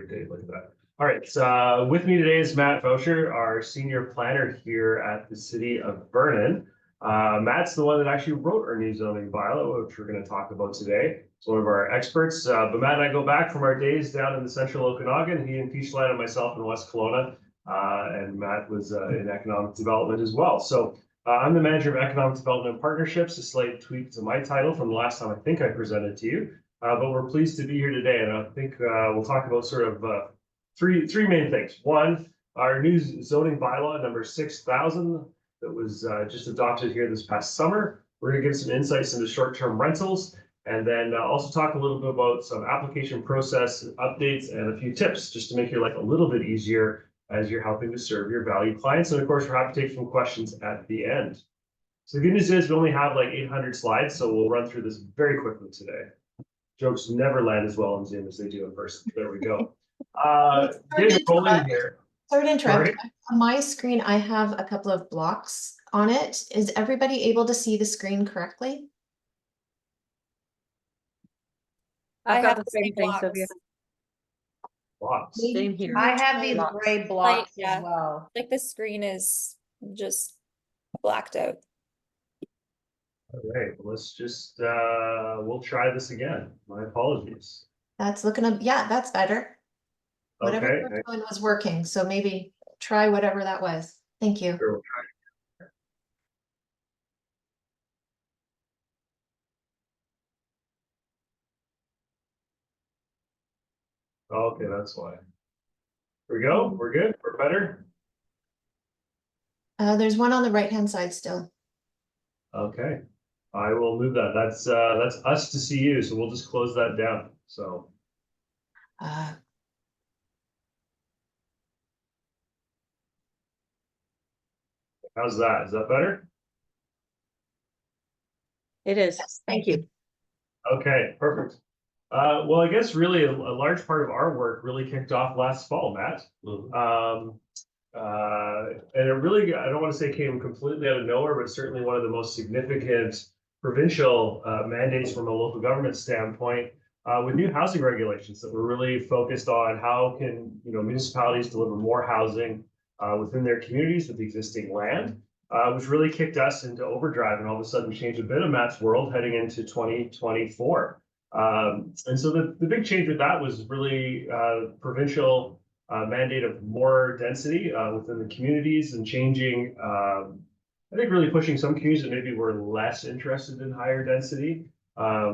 great day. Look at that. All right, so with me today is Matt Foucher, our senior planner here at the City of Vernon. Matt's the one that actually wrote our new zoning bylaw, which we're going to talk about today. He's one of our experts. But Matt and I go back from our days down in the central Okanagan. He in Peachland and myself in West Kelowna. And Matt was in economic development as well. So I'm the manager of economic development and partnerships, a slight tweak to my title from the last time I think I presented to you. But we're pleased to be here today, and I think we'll talk about sort of three main things. One, our new zoning bylaw number 6,000 that was just adopted here this past summer. We're going to give some insights into short-term rentals, and then also talk a little bit about some application process updates and a few tips just to make your life a little bit easier as you're helping to serve your valued clients. And of course, we're happy to take some questions at the end. So the good news is we only have like 800 slides, so we'll run through this very quickly today. Jokes never land as well on Zoom as they do in person. There we go. Getting rolling here. Sorry to interrupt. On my screen, I have a couple of blocks on it. Is everybody able to see the screen correctly? I have the same thing, Sylvia. Blocks. Same here. I have these gray blocks yeah. as well. Like the screen is just blacked out. All right, well, let's just, we'll try this again. My apologies. That's looking up. Yeah, that's better. Whatever Okay. you were doing was working, so maybe try whatever that was. Thank you. Sure, we'll try. Okay, that's why. Here we go. We're good. We're better. There's one on the right-hand side still. Okay. I will move that. That's us to see you, so we'll just close that down. So how's that? Is that better? It is. Thank you. Okay, perfect. Well, I guess really a large part of our work really kicked off last fall, Matt. And it really, I don't want to say came completely out of nowhere, but certainly one of the most significant provincial mandates from a local government standpoint with new housing regulations that were really focused on how can municipalities deliver more housing within their communities with existing land, which really kicked us into overdrive and all of a sudden changed a bit of Matt's world heading into 2024. And so the big change with that was really provincial mandate of more density within the communities and changing, I think really pushing some communities that maybe were less interested in higher density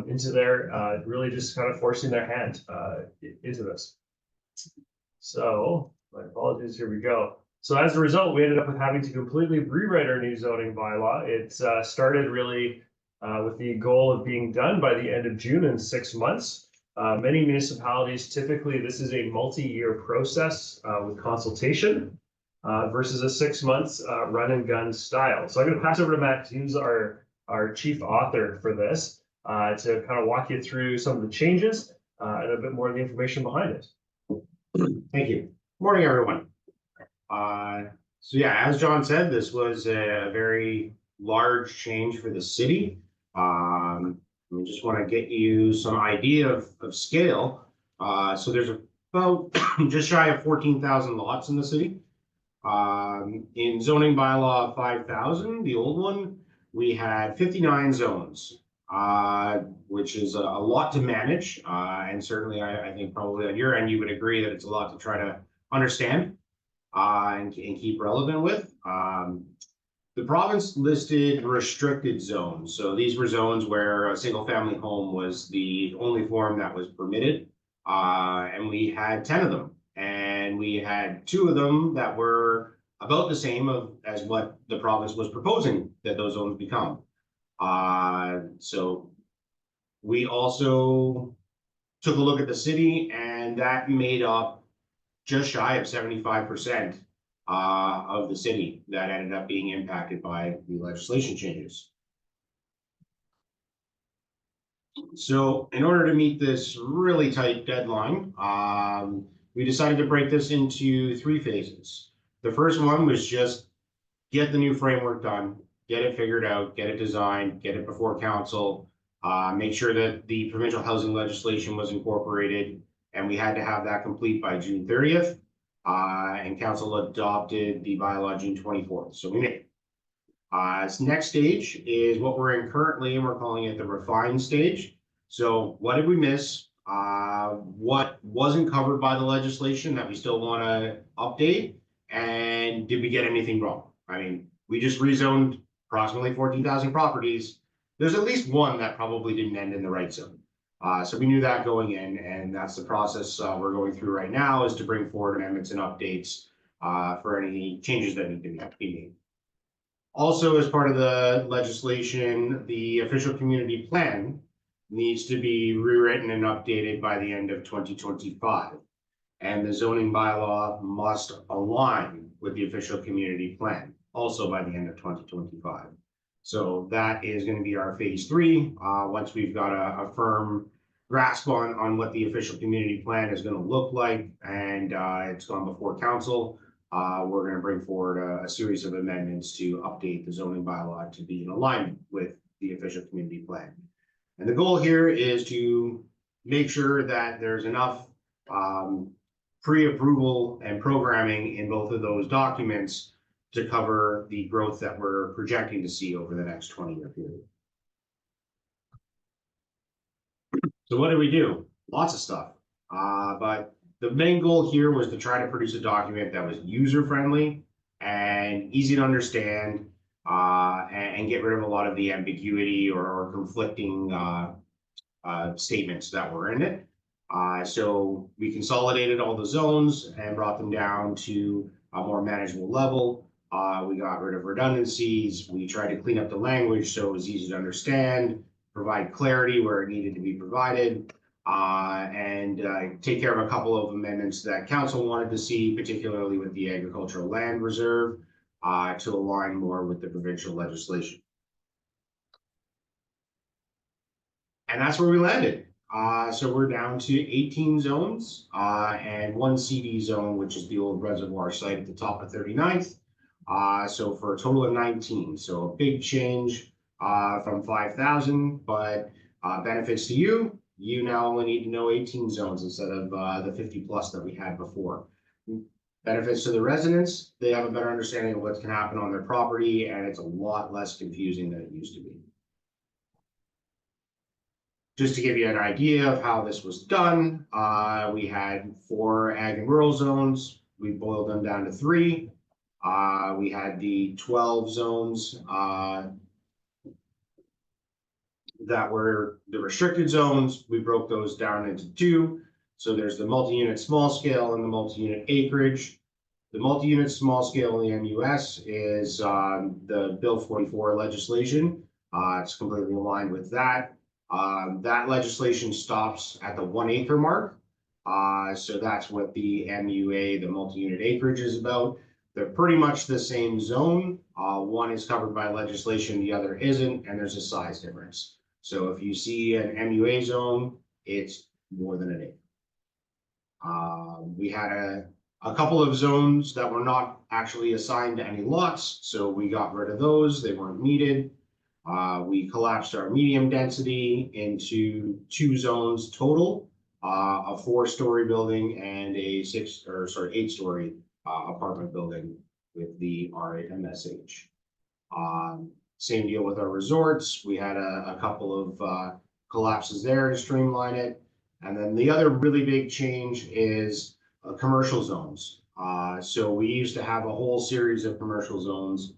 into their, really just kind of forcing their hand into this. So my apologies, here we go. So as a result, we ended up with having to completely rewrite our new zoning bylaw. It started really with the goal of being done by the end of June in 6 months. Many municipalities, typically this is a multi-year process with consultation versus a 6 months run and gun style. So I'm going to pass over to Matt, who's our chief author for this, to kind of walk you through some of the changes and a bit more of the information behind it. Thank you. Morning, everyone. So yeah, as John said, this was a very large change for the city. We just want to get you some idea of scale. So there's about just shy of 14,000 lots in the city. In zoning bylaw 5,000, the old one, we had 59 zones, which is a lot to manage. And certainly I think probably on your end, you would agree that it's a lot to try to understand and keep relevant with. The province listed restricted zones. So these were zones where a single family home was the only form that was permitted. And we had 10 of them. And we had 2 of them that were about the same as what the province was proposing that those zones become. So we also took a look at the city, and that made up just shy of 75% of the city that ended up being impacted by the legislation changes. So in order to meet this really tight deadline, we decided to break this into 3 phases. The first one was just get the new framework done, get it figured out, get it designed, get it before council, make sure that the provincial housing legislation was incorporated, and we had to have that complete by June 30th. And council adopted the bylaw June 24th, so we made it. This next stage is what we're in currently, and we're calling it the refined stage. So what did we miss? What wasn't covered by the legislation that we still want to update? And did we get anything wrong? I mean, we just rezoned approximately 14,000 properties. There's at least one that probably didn't end in the right zone. So we knew that going in, and that's the process we're going through right now, is to bring forward amendments and updates for any changes that need to be made. Also, as part of the legislation, the official community plan needs to be rewritten and updated by the end of 2025. And the zoning bylaw must align with the official community plan, also by the end of 2025. So that is going to be our phase 3. Once we've got a firm grasp on what the official community plan is going to look like, and it's gone before council, we're going to bring forward a series of amendments to update the zoning bylaw to be in alignment with the official community plan. And the goal here is to make sure that there's enough pre-approval and programming in both of those documents to cover the growth that we're projecting to see over the next 20-year period. So what did we do? Lots of stuff. But the main goal here was to try to produce a document that was user-friendly and easy to understand, and get rid of a lot of the ambiguity or conflicting statements that were in it. So we consolidated all the zones and brought them down to a more manageable level. We got rid of redundancies. We tried to clean up the language so it was easy to understand, provide clarity where it needed to be provided, and take care of a couple of amendments that council wanted to see, particularly with the agricultural land reserve, to align more with the provincial legislation. And that's where we landed. So we're down to 18 zones and 1 CD zone, which is the old reservoir site at the top of 39th. So for a total of 19. So a big change from 5,000, but benefits to you. You now only need to know 18 zones instead of the 50 plus that we had before. Benefits to the residents, they have a better understanding of what can happen on their property, and it's a lot less confusing than it used to be. Just to give you an idea of how this was done, we had 4 ag and rural zones. We boiled them down to 3. We had the 12 zones that were the restricted zones. We broke those down into 2. So there's the multi-unit small scale and the multi-unit acreage. The multi-unit small scale in the MUS is the Bill 44 legislation. It's completely aligned with that. That legislation stops at the 1 acre mark. So that's what the MUA, the multi-unit acreage, is about. They're pretty much the same zone. One is covered by legislation, the other isn't, and there's a size difference. So if you see an MUA zone, it's more than an acre. We had a couple of zones that were not actually assigned to any lots, so we got rid of those. They weren't needed. We collapsed our medium density into 2 zones total, a 4-story building and a 8-story apartment building with the RMSH. Same deal with our resorts. We had a couple of collapses there to streamline it. And then the other really big change is commercial zones. So we used to have a whole series of commercial zones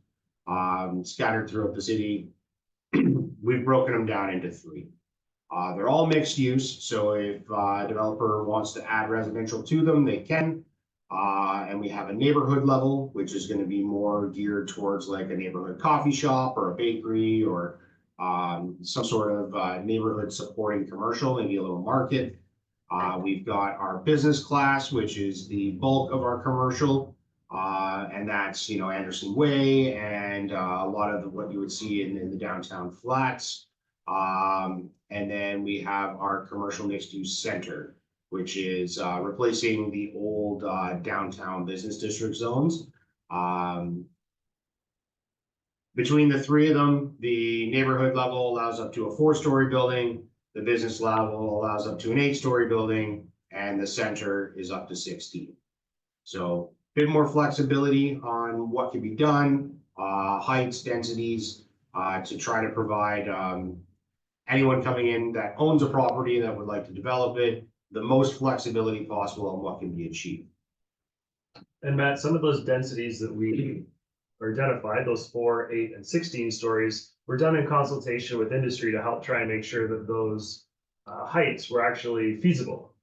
scattered throughout the city. We've broken them down into 3. They're all mixed use. So if a developer wants to add residential to them, they can. And we have a neighborhood level, which is going to be more geared towards like a neighborhood coffee shop or a bakery or some sort of neighborhood supporting commercial, maybe a little market. We've got our business class, which is the bulk of our commercial. And that's, Anderson Way and a lot of what you would see in the downtown flats. And then we have our commercial mixed use center, which is replacing the old downtown business district zones. Between the 3 of them, the neighborhood level allows up to a 4-story building. The business level allows up to an 8-story building. and the center is up to 16. So a bit more flexibility on what can be done, heights, densities, to try to provide anyone coming in that owns a property that would like to develop it, the most flexibility possible on what can be achieved. And Matt, some of those densities that we identified, those 4, 8, and 16 stories, were done in consultation with industry to help try and make sure that those heights were actually feasible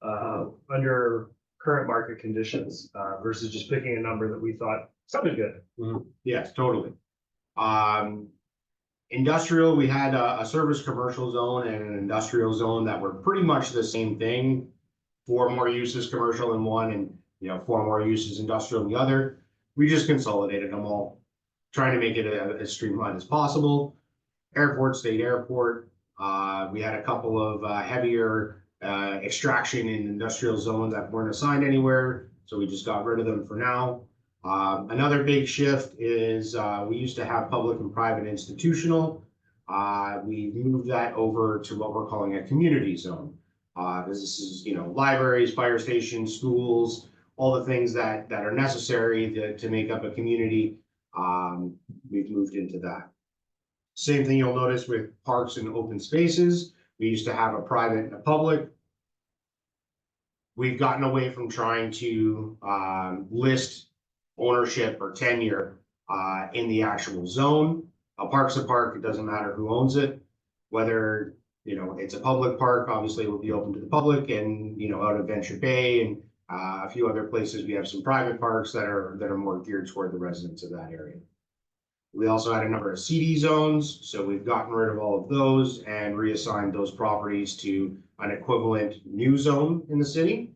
under current market conditions versus just picking a number that we thought sounded good. Yes, totally. Industrial, we had a service commercial zone and an industrial zone that were pretty much the same thing. 4 more uses commercial in one and 4 more uses industrial in the other. We just consolidated them all, trying to make it as streamlined as possible. Airport, state airport. We had a couple of heavier extraction in industrial zones that weren't assigned anywhere, so we just got rid of them for now. Another big shift is we used to have public and private institutional. We moved that over to what we're calling a community zone. Because this is, libraries, fire stations, schools, all the things that are necessary to make up a community. We've moved into that. Same thing you'll notice with parks and open spaces. We used to have a private and a public. We've gotten away from trying to list ownership or tenure in the actual zone. A park's a park, it doesn't matter who owns it. Whether it's a public park, obviously it will be open to the public, and out of Venture Bay and a few other places, we have some private parks that are more geared toward the residents of that area. We also had a number of CD zones, so we've gotten rid of all of those and reassigned those properties to an equivalent new zone in the city.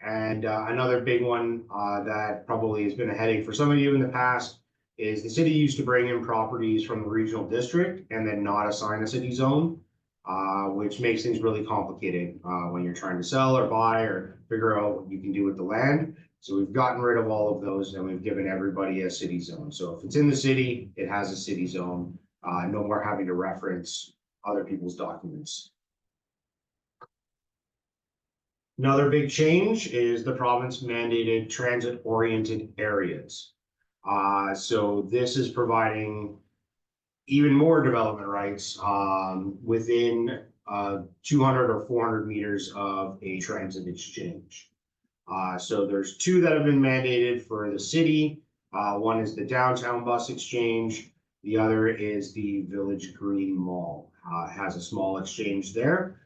And another big one that probably has been a headache for some of you in the past is the city used to bring in properties from the regional district and then not assign a city zone, which makes things really complicated when you're trying to sell or buy or figure out what you can do with the land. So we've gotten rid of all of those and we've given everybody a city zone. So if it's in the city, it has a city zone. No more having to reference other people's documents. Another big change is the province mandated transit-oriented areas. So this is providing even more development rights within 200 or 400 meters of a transit exchange. So there's 2 that have been mandated for the city. One is the downtown bus exchange. The other is the Village Green Mall. Has a small exchange there.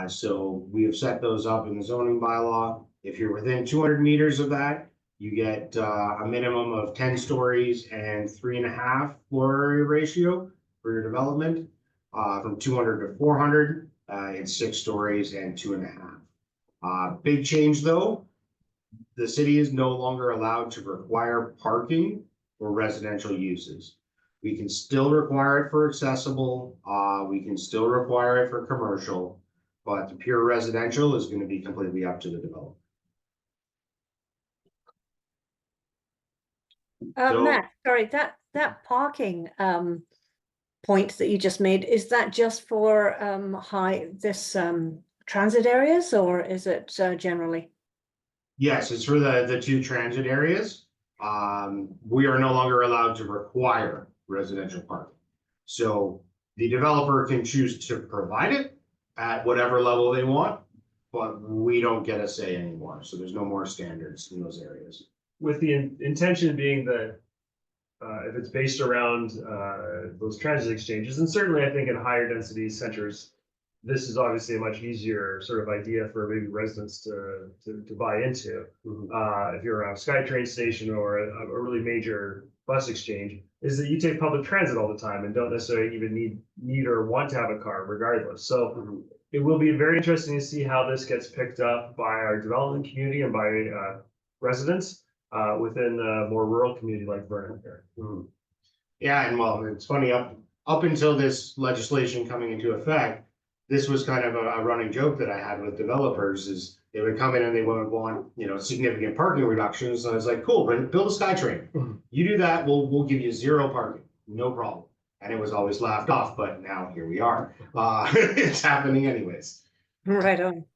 So we have set those up in the zoning bylaw. If you're within 200 meters of that, you get a minimum of 10 stories and 3.5 floor area ratio for your development. From 200 to 400, it's 6 stories and 2.5. Big change though, the city is no longer allowed to require parking for residential uses. We can still require it for accessible, we can still require it for commercial, but the pure residential is going to be completely up to the developer. Matt, sorry, that parking point that you just made, is that just for transit areas, or is it generally? Yes, it's for the 2 transit areas. We are no longer allowed to require residential parking. So the developer can choose to provide it at whatever level they want, but we don't get a say anymore. So there's no more standards in those areas. With the intention being that if it's based around those transit exchanges, and certainly I think in higher density centers, this is obviously a much easier sort of idea for maybe residents to buy into. If you're around a SkyTrain station or a really major bus exchange, is that you take public transit all the time and don't necessarily even need or want to have a car regardless. So it will be very interesting to see how this gets picked up by our development community and by residents within a more rural community like Vernon here. Yeah, and well, it's funny, up until this legislation coming into effect, this was kind of a running joke that I had with developers is they would come in and they would want, significant parking reductions. And I was like, cool, build a SkyTrain. You do that, we'll give you 0 parking, no problem. And it was always laughed off, but now here we are. It's happening anyways. Right on.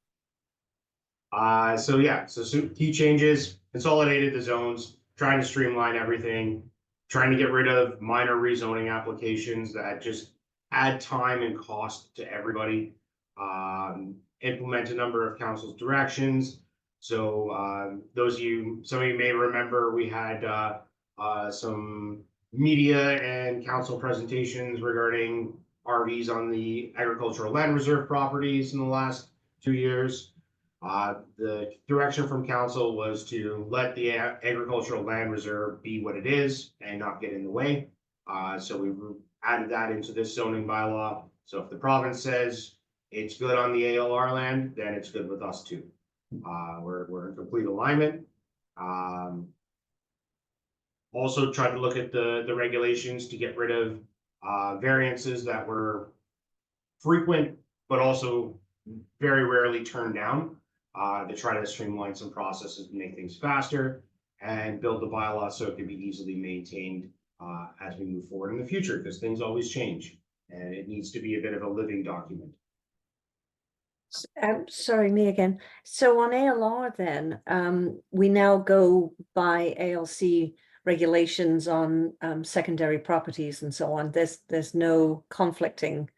So yeah, so key changes, consolidated the zones, trying to streamline everything, trying to get rid of minor rezoning applications that just add time and cost to everybody. Implement a number of council's directions. So some of you may remember we had some media and council presentations regarding RVs on the agricultural land reserve properties in the last 2 years. The direction from council was to let the agricultural land reserve be what it is and not get in the way. So we added that into this zoning bylaw. So if the province says it's good on the ALR land, then it's good with us too. We're in complete alignment. Also tried to look at the regulations to get rid of variances that were frequent, but also very rarely turned down, to try to streamline some processes to make things faster and build the bylaw so it can be easily maintained as we move forward in the future, because things always change and it needs to be a bit of a living document. Sorry, me again. So on ALR then, we now go by ALC regulations on secondary properties and so on. There's no conflicting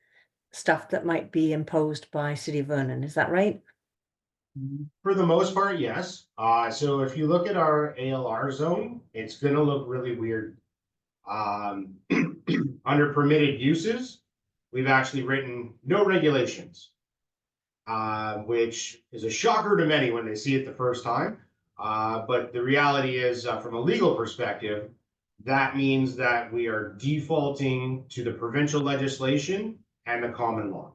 stuff that might be imposed by City of Vernon, is that right? For the most part, yes. So if you look at our ALR zone, it's gonna look really weird. Under permitted uses, we've actually written no regulations, which is a shocker to many when they see it the first time. But the reality is, from a legal perspective, that means that we are defaulting to the provincial legislation and the common law.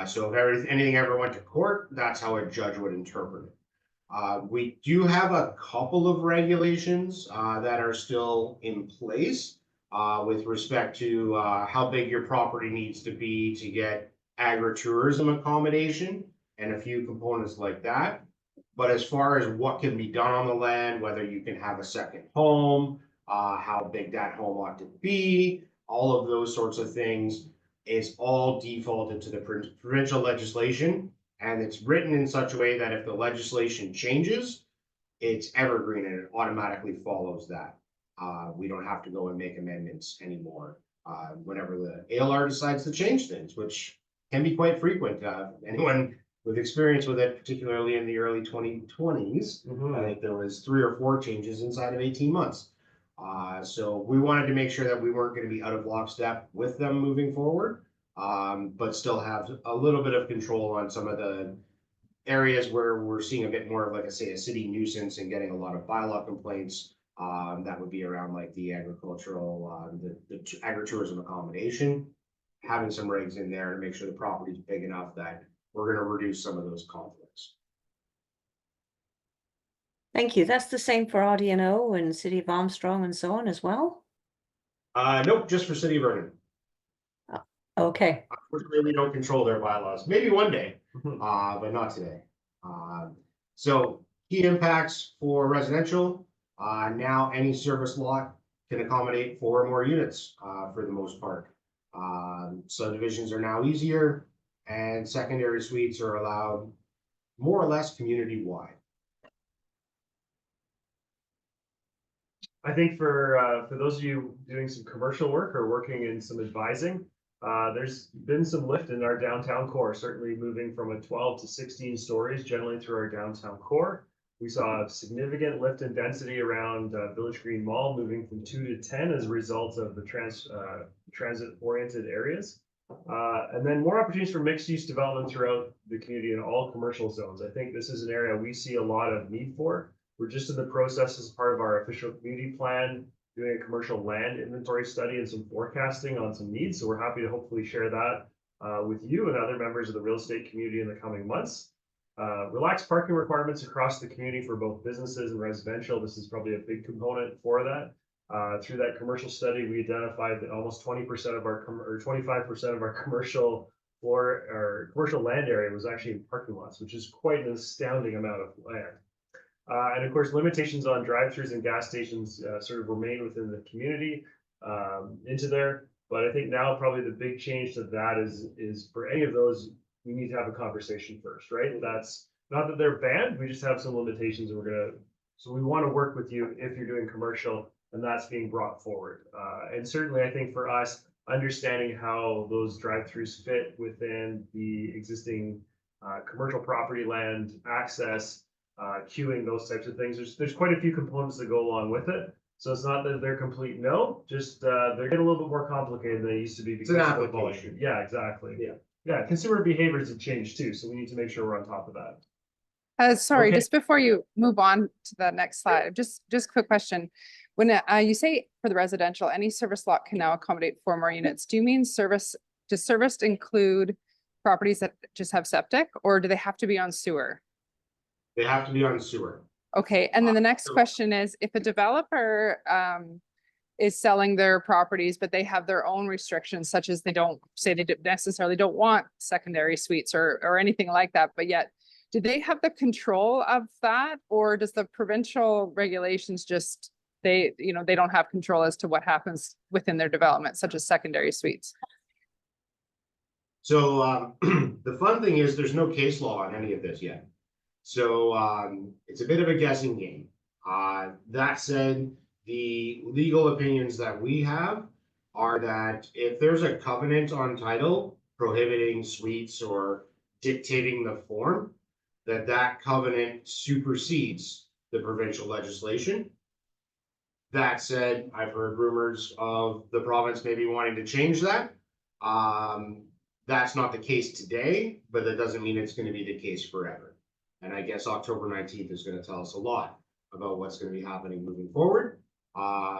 So if anything ever went to court, that's how a judge would interpret it. We do have a couple of regulations that are still in place with respect to how big your property needs to be to get agritourism accommodation and a few components like that. But as far as what can be done on the land, whether you can have a second home, how big that home ought to be, all of those sorts of things, is all defaulted to the provincial legislation. And it's written in such a way that if the legislation changes, it's evergreen and it automatically follows that. We don't have to go and make amendments anymore whenever the ALR decides to change things, which can be quite frequent. Anyone with experience with it, particularly in the early 2020s, I think there was 3 or 4 changes inside of 18 months. So we wanted to make sure that we weren't going to be out of lockstep with them moving forward, but still have a little bit of control on some of the areas where we're seeing a bit more of, like I say, a city nuisance and getting a lot of bylaw complaints. That would be around like the agricultural, the agritourism accommodation, having some regs in there to make sure the property is big enough that we're going to reduce some of those conflicts. Thank you. That's the same for RDNO and City of Armstrong and so on as well? Nope, just for City of Vernon. Okay. Unfortunately, we don't control their bylaws. Maybe one day, but not today. So key impacts for residential. Now any service lot can accommodate 4 or more units for the most part. Subdivisions are now easier, and secondary suites are allowed more or less community-wide. I think for those of you doing some commercial work or working in some advising, there's been some lift in our downtown core, certainly moving from a 12 to 16 stories generally through our downtown core. We saw a significant lift in density around Village Green Mall, moving from 2 to 10 as a result of the transit-oriented areas. And then more opportunities for mixed-use development throughout the community in all commercial zones. I think this is an area we see a lot of need for. We're just in the process as part of our official community plan, doing a commercial land inventory study and some forecasting on some needs. So we're happy to hopefully share that with you and other members of the real estate community in the coming months. Relaxed parking requirements across the community for both businesses and residential. This is probably a big component for that. Through that commercial study, we identified that almost 20% of our, or 25% of our commercial floor or commercial land area was actually in parking lots, which is quite an astounding amount of land. And of course, limitations on drive-throughs and gas stations sort of remain within the community into there. But I think now probably the big change to that is for any of those, we need to have a conversation first, right? That's Not that they're banned, we just have some limitations and so we want to work with you if you're doing commercial and that's being brought forward. And certainly I think for us, understanding how those drive-throughs fit within the existing commercial property land access, queuing, those types of things. There's quite a few components that go along with it. So it's not that they're complete no, just they're getting a little bit more complicated than they used to be because an of the application. volume. Yeah, exactly. Yeah. Yeah, consumer behaviors have changed too, so we need to make sure we're on top of that. Sorry, Okay. just before you move on to the next slide, just quick question. When you say for the residential, any service lot can now accommodate 4 more units, do you mean does service include properties that just have septic, or do they have to be on sewer? They have to be on sewer. Okay, and then the next So- question is, if a developer is selling their properties, but they have their own restrictions, such as they necessarily don't want secondary suites or anything like that, but yet, do they have the control of that, or does the provincial regulations just, they don't have control as to what happens within their development, such as secondary suites? So the fun thing is there's no case law on any of this yet. So it's a bit of a guessing game. That said, the legal opinions that we have are that if there's a covenant on title prohibiting suites or dictating the form, that covenant supersedes the provincial legislation. That said, I've heard rumors of the province maybe wanting to change that. That's not the case today, but that doesn't mean it's going to be the case forever. And I guess October 19th is going to tell us a lot about what's going to be happening moving forward.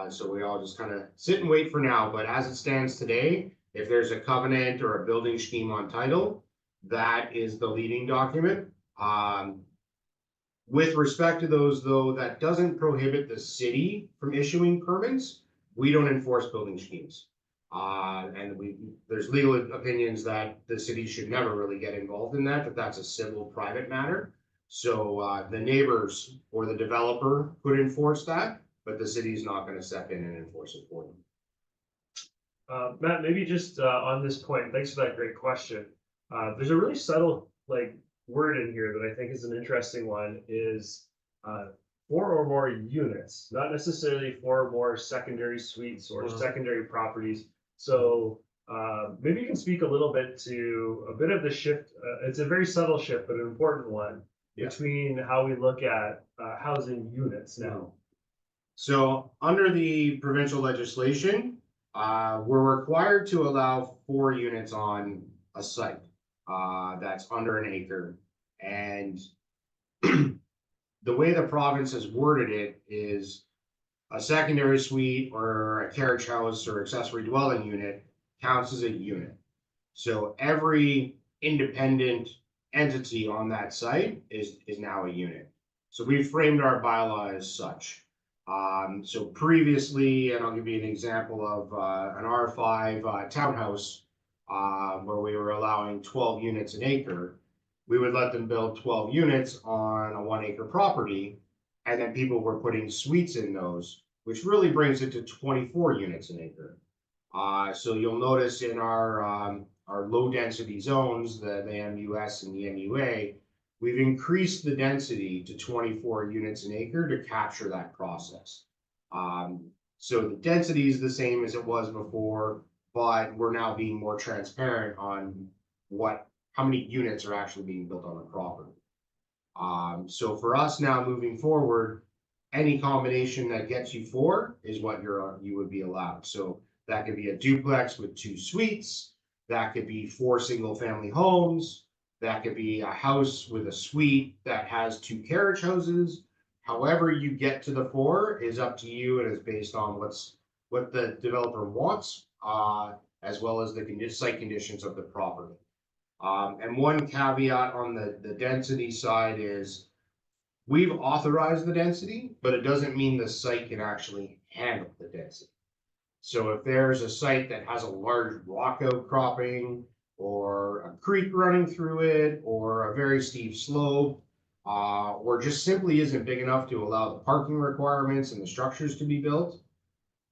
So we all just kind of sit and wait for now. But as it stands today, if there's a covenant or a building scheme on title, that is the leading document. With respect to those, though, that doesn't prohibit the city from issuing permits. We don't enforce building schemes. And there's legal opinions that the city should never really get involved in that, that's a civil private matter. So the neighbors or the developer could enforce that, but the city's not going to step in and enforce it for them. Matt, maybe just on this point, thanks for that great question. There's a really subtle word in here that I think is an interesting one, is 4 or more units, not necessarily 4 or more secondary suites or secondary properties. So maybe you can speak a little bit to a bit of the shift. It's a very subtle shift, but an important one between how we look at housing units now. So under the provincial legislation, we're required to allow 4 units on a site that's under an acre. And the way the province has worded it is a secondary suite or a carriage house or accessory dwelling unit counts as a unit. So every independent entity on that site is now a unit. So we've framed our bylaw as such. So previously, and I'll give you an example of an R5 townhouse where we were allowing 12 units an acre, we would let them build 12 units on a 1 acre property, and then people were putting suites in those, which really brings it to 24 units an acre. So you'll notice in our low density zones, the MUS and the MUA, we've increased the density to 24 units an acre to capture that process. So the density is the same as it was before, but we're now being more transparent on how many units are actually being built on the property. So for us now moving forward, any combination that gets you 4 is what you would be allowed. So that could be a duplex with 2 suites. That could be 4 single family homes. That could be a house with a suite that has 2 carriage houses. However you get to the 4 is up to you, and is based on what the developer wants, as well as the site conditions of the property. And one caveat on the density side is we've authorized the density, but it doesn't mean the site can actually handle the density. So if there's a site that has a large rock outcropping or a creek running through it or a very steep slope, or just simply isn't big enough to allow the parking requirements and the structures to be built,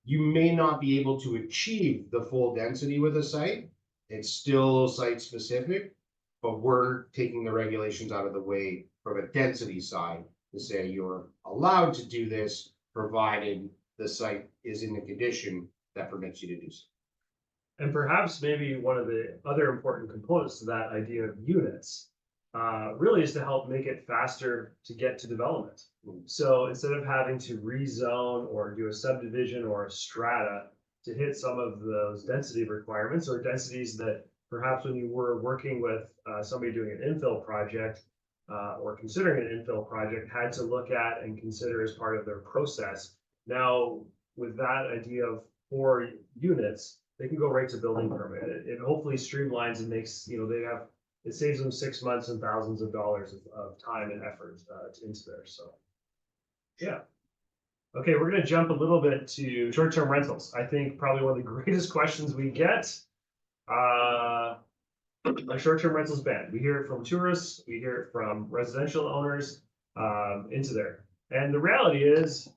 you may not be able to achieve the full density with a site. It's still site specific, but we're taking the regulations out of the way from a density side to say you're allowed to do this, provided the site is in the condition that permits you to do so. And perhaps maybe one of the other important components to that idea of units really is to help make it faster to get to development. So instead of having to rezone or do a subdivision or a strata to hit some of those density requirements or densities that perhaps when you were working with somebody doing an infill project or considering an infill project had to look at and consider as part of their process. Now, with that idea of 4 units, they can go right to building permit. It hopefully streamlines and makes, it saves them 6 months and thousands of dollars of time and effort into there. So, yeah. Okay, we're going to jump a little bit to short-term rentals. I think probably one of the greatest questions we get, a short-term rentals ban. We hear it from tourists, we hear it from residential owners into there. And the reality is,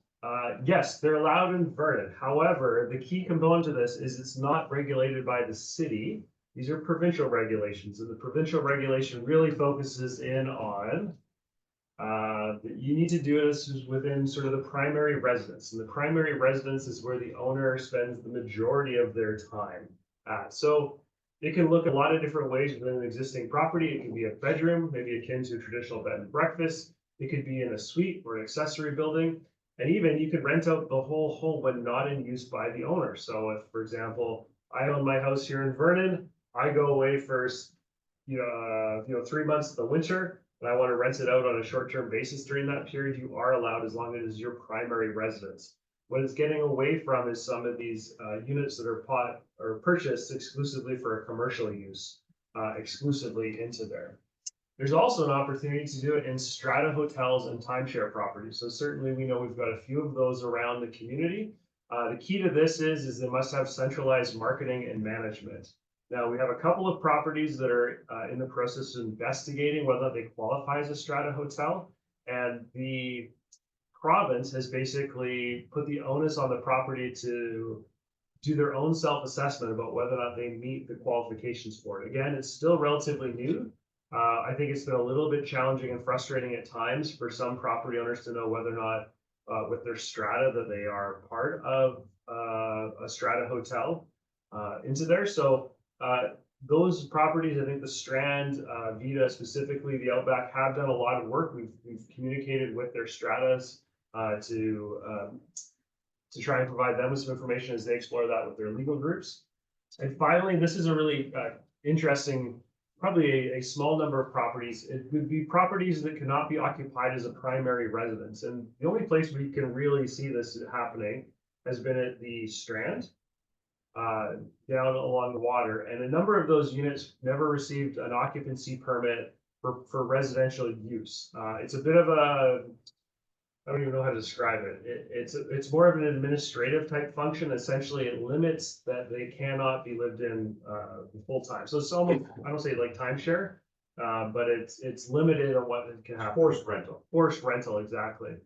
yes, they're allowed in Vernon. However, the key component to this is it's not regulated by the city. These are provincial regulations, and the provincial regulation really focuses in on that you need to do this within sort of the primary residence. And the primary residence is where the owner spends the majority of their time at. So it can look a lot of different ways within an existing property. It can be a bedroom, maybe akin to a traditional bed and breakfast. It could be in a suite or an accessory building. And even you could rent out the whole home when not in use by the owner. So if, for example, I own my house here in Vernon, I go away for 3 months of the winter, and I want to rent it out on a short-term basis during that period, you are allowed as long as it is your primary residence. What it's getting away from is some of these units that are purchased exclusively for a commercial use, exclusively into there. There's also an opportunity to do it in strata hotels and timeshare properties. So certainly we know we've got a few of those around the community. The key to this is they must have centralized marketing and management. Now, we have a couple of properties that are in the process of investigating whether they qualify as a strata hotel. And the province has basically put the onus on the property to do their own self-assessment about whether or not they meet the qualifications for it. Again, it's still relatively new. I think it's been a little bit challenging and frustrating at times for some property owners to know whether or not with their strata that they are part of a strata hotel into there. So those properties, I think the Strand, Vita specifically, the Outback have done a lot of work. We've communicated with their stratas to try and provide them with some information as they explore that with their legal groups. And finally, this is a really interesting, probably a small number of properties. It would be properties that cannot be occupied as a primary residence. And the only place we can really see this happening has been at the Strand, down along the water. And a number of those units never received an occupancy permit for residential use. It's a bit of a, I don't even know how to describe it. It's more of an administrative type function. Essentially, it limits that they cannot be lived in full time. So it's almost, I don't say like timeshare, but it's limited on what it can have. Forced rental. Forced rental, exactly,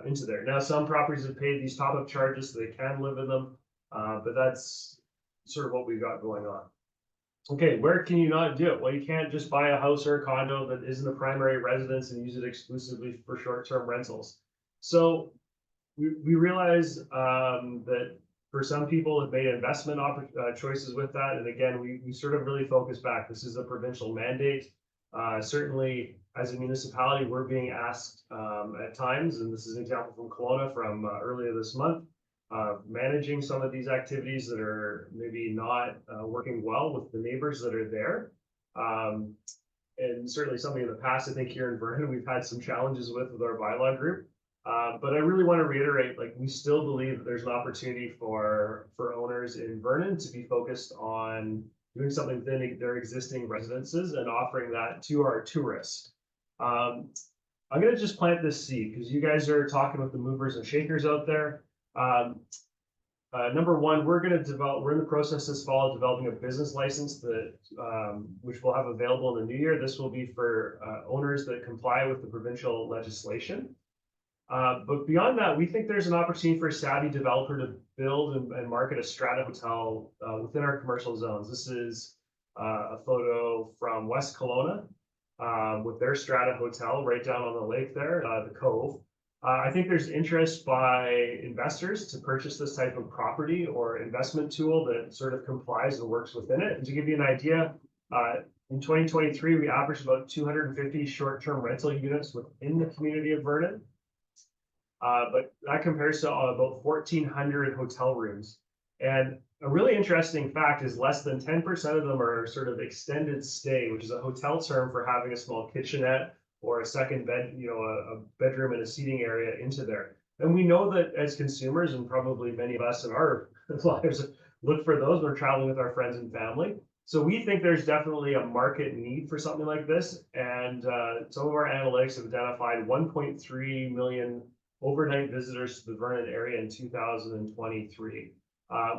into there. Now, some properties have paid these top-up charges so they can live in them, but that's sort of what we've got going on. Okay, where can you not do it? Well, you can't just buy a house or a condo that isn't a primary residence and use it exclusively for short-term rentals. So we realize that for some people have made investment choices with that. And again, we sort of really focus back. This is a provincial mandate. Certainly, as a municipality, we're being asked at times, and this is an example from Kelowna from earlier this month, managing some of these activities that are maybe not working well with the neighbors that are there. And certainly something in the past, I think here in Vernon, we've had some challenges with our bylaw group. But I really want to reiterate, like, we still believe that there's an opportunity for owners in Vernon to be focused on doing something within their existing residences and offering that to our tourists. I'm going to just plant this seed because you guys are talking with the movers and shakers out there. Number one, we're in the process this fall of developing a business license that which we'll have available in the new year. This will be for owners that comply with the provincial legislation. But beyond that, we think there's an opportunity for a savvy developer to build and market a strata hotel within our commercial zones. This is a photo from West Kelowna. with their Strata Hotel right down on the lake there, the Cove. I think there's interest by investors to purchase this type of property or investment tool that sort of complies and works within it. And to give you an idea, in 2023, we averaged about 250 short-term rental units within the community of Vernon. But that compares to about 1,400 hotel rooms. And a really interesting fact is less than 10% of them are sort of extended stay, which is a hotel term for having a small kitchenette or a second bed, a bedroom and a seating area into there. And we know that as consumers, and probably many of us in our lives, look for those when we're traveling with our friends and family. So we think there's definitely a market need for something like this. And some of our analytics have identified 1.3 million overnight visitors to the Vernon area in 2023.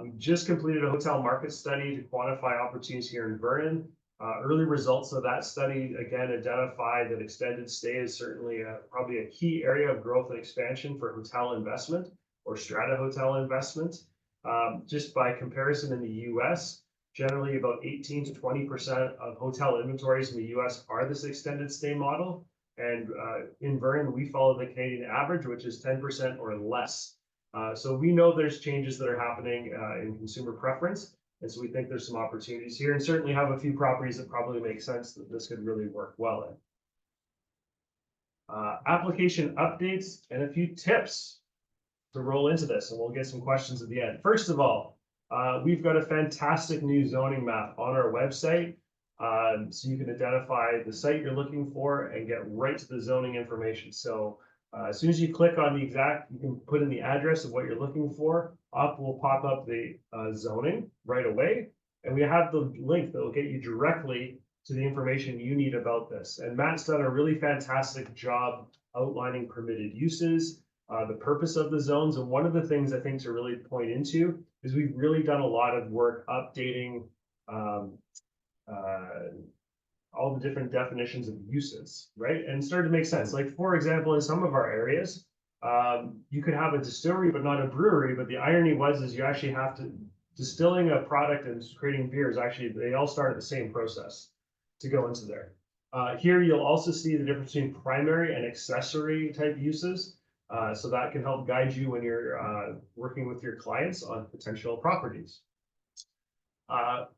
We just completed a hotel market study to quantify opportunities here in Vernon. Early results of that study, again, identified that extended stay is certainly probably a key area of growth and expansion for hotel investment or strata hotel investment. Just by comparison in the US, generally about 18 to 20% of hotel inventories in the US are this extended stay model. And in Vernon, we follow the Canadian average, which is 10% or less. So we know there's changes that are happening in consumer preference. And so we think there's some opportunities here, and certainly have a few properties that probably make sense that this could really work well in. Application updates and a few tips to roll into this, and we'll get some questions at the end. First of all, we've got a fantastic new zoning map on our website. So you can identify the site you're looking for and get right to the zoning information. So as soon as you click on the exact, you can put in the address of what you're looking for. Up will pop up the zoning right away. And we have the link that will get you directly to the information you need about this. And Matt's done a really fantastic job outlining permitted uses, the purpose of the zones. And one of the things I think to really point into is we've really done a lot of work updating all the different definitions of uses, right? And started to make sense. Like, for example, in some of our areas, you could have a distillery, but not a brewery. But the irony is you actually have to, distilling a product and creating beers, actually, they all start at the same process to go into there. Here, you'll also see the difference between primary and accessory type uses. So that can help guide you when you're working with your clients on potential properties.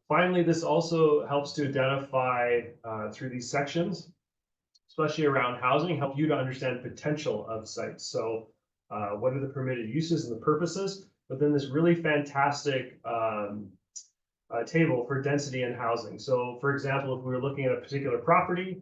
Finally, this also helps to identify through these sections, especially around housing, help you to understand potential of sites. So what are the permitted uses and the purposes, but then this really fantastic table for density and housing. So for example, if we were looking at a particular property,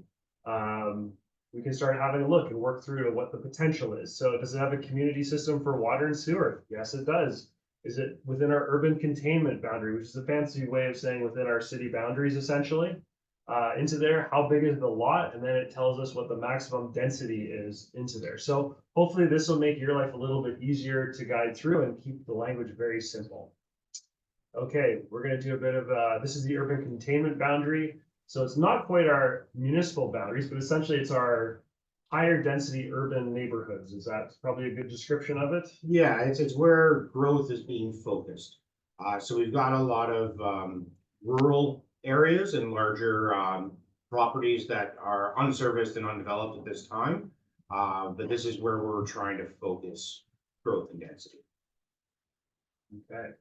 we can start having a look and work through what the potential is. So does it have a community system for water and sewer? Yes, it does. Is it within our urban containment boundary, which is a fancy way of saying within our city boundaries, essentially? Into there, how big is the lot? And then it tells us what the maximum density is into there. So hopefully this will make your life a little bit easier to guide through and keep the language very simple. Okay, we're going to do a bit of, this is the urban containment boundary. So it's not quite our municipal boundaries, but essentially it's our higher density urban neighborhoods. Is that probably a good description of it? Yeah, it's where growth is being focused. So we've got a lot of rural areas and larger properties that are unserviced and undeveloped at this time. But this is where we're trying to focus growth and density. Okay.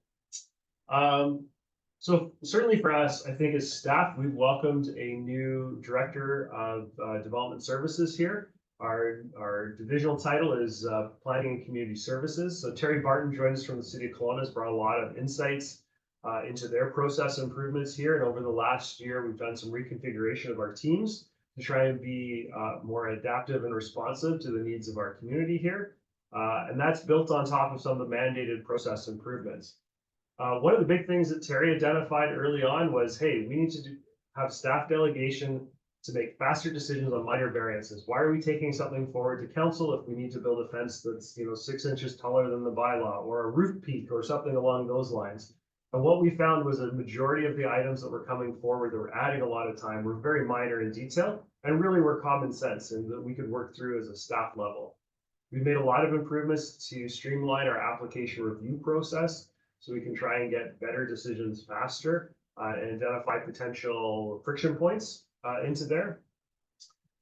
So certainly for us, I think as staff, we've welcomed a new director of development services here. Our divisional title is Planning and Community Services. So Terry Barton joined us from the City of Kelowna, has brought a lot of insights into their process improvements here. And over the last year, we've done some reconfiguration of our teams to try and be more adaptive and responsive to the needs of our community here. And that's built on top of some of the mandated process improvements. One of the big things that Terry identified early on was, hey, we need to have staff delegation to make faster decisions on minor variances. Why are we taking something forward to council if we need to build a fence that's 6 inches taller than the bylaw, or a roof peak or something along those lines? And what we found was a majority of the items that were coming forward that were adding a lot of time were very minor in detail and really were common sense and that we could work through as a staff level. We've made a lot of improvements to streamline our application review process so we can try and get better decisions faster and identify potential friction points into there.